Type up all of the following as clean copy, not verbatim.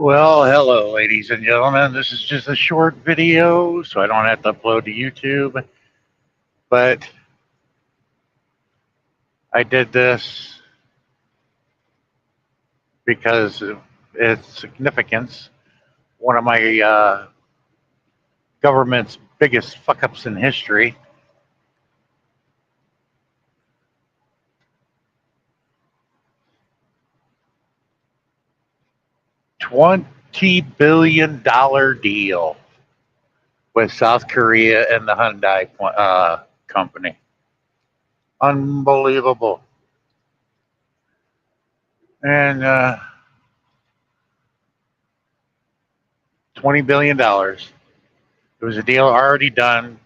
Well, hello, ladies and gentlemen. This is just a short video, so I don't have to upload to YouTube. But I did this because of its significance. One of my government's biggest fuck ups in history. $20 billion deal with South Korea and the Hyundai company. Unbelievable. And $20 billion. It was a deal already done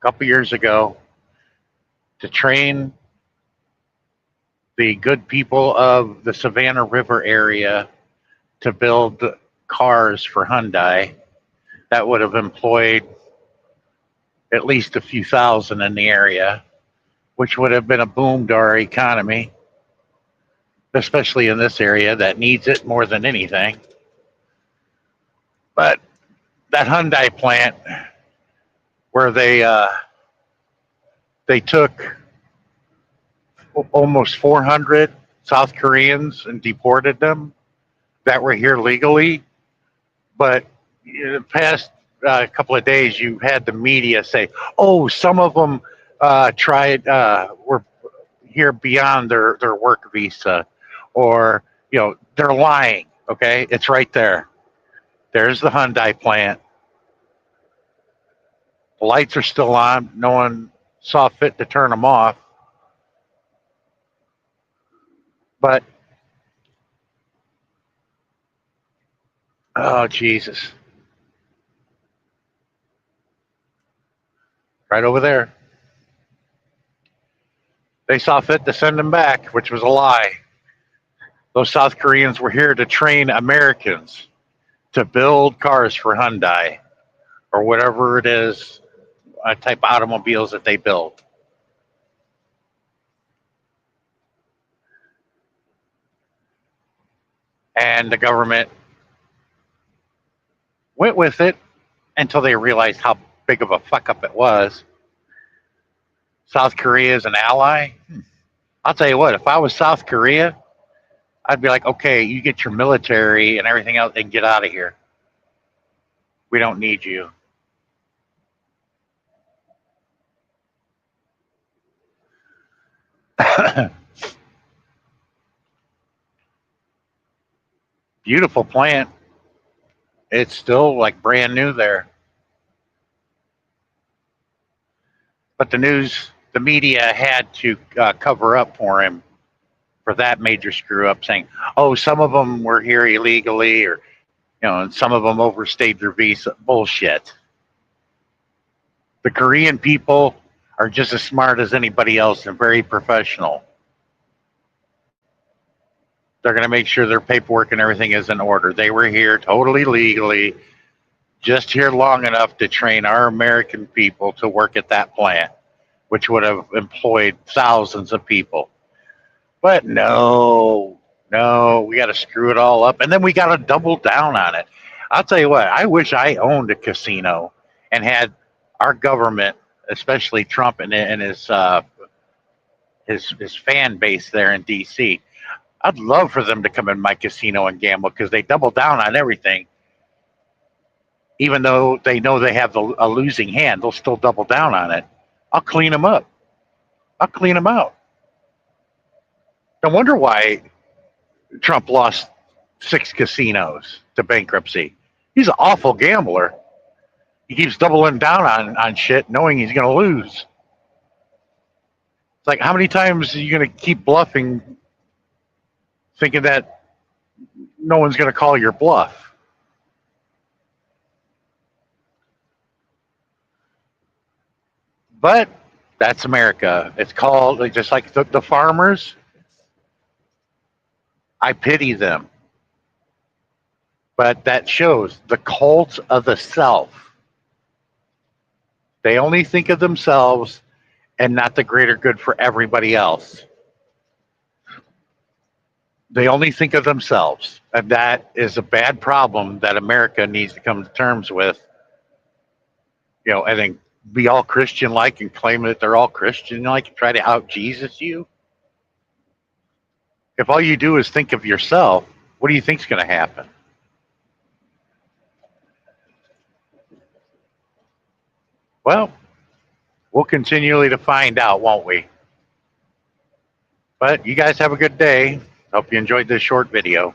a couple years ago to train the good people of the Savannah River area to build cars for Hyundai that would have employed at least a few thousand in the area, which would have been a boom to our economy, especially in this area that needs it more than anything. But that Hyundai plant where they took almost 400 South Koreans and deported them that were here legally. But in the past couple of days, you had the media say, "Oh, some of them were here beyond their work visa," or they're lying. Okay, it's right there. There's the Hyundai plant. The lights are still on. No one saw fit to turn them off. But oh Jesus, right over there. They saw fit to send them back, which was a lie. Those South Koreans were here to train Americans to build cars for Hyundai or whatever it is, type of automobiles that they build. And the government went with it until they realized how big of a fuck up it was. South Korea is an ally. I'll tell you what, if I was South Korea, I'd be like, okay, you get your military and everything else and get out of here. We don't need you. Beautiful plant. It's still like brand new there. But the media had to cover up for him for that major screw up, saying, "Oh, some of them were here illegally, or and some of them overstayed their visa." Bullshit. The Korean people are just as smart as anybody else and very professional. They're going to make sure their paperwork and everything is in order. They were here totally legally, just here long enough to train our American people to work at that plant, which would have employed thousands of people. But no, no, we got to screw it all up. And then we got to double down on it. I'll tell you what, I wish I owned a casino and had our government, especially Trump and his fan base there in D.C. I'd love for them to come in my casino and gamble because they double down on everything. Even though they know they have a losing hand, they'll still double down on it. I'll clean them up. I'll clean them out. No wonder why Trump lost 6 casinos to bankruptcy. He's an awful gambler. He keeps doubling down on shit, knowing he's going to lose. It's like, how many times are you going to keep bluffing, thinking that no one's going to call your bluff? But that's America. It's called, just like the farmers, I pity them. But that shows the cult of the self. They only think of themselves and not the greater good for everybody else. They only think of themselves. And that is a bad problem that America needs to come to terms with. And then be all Christian like and claim that they're all Christian like and try to out Jesus you. If all you do is think of yourself, what do you think's going to happen? Well, we'll continually to find out, won't we? But you guys have a good day. Hope you enjoyed this short video.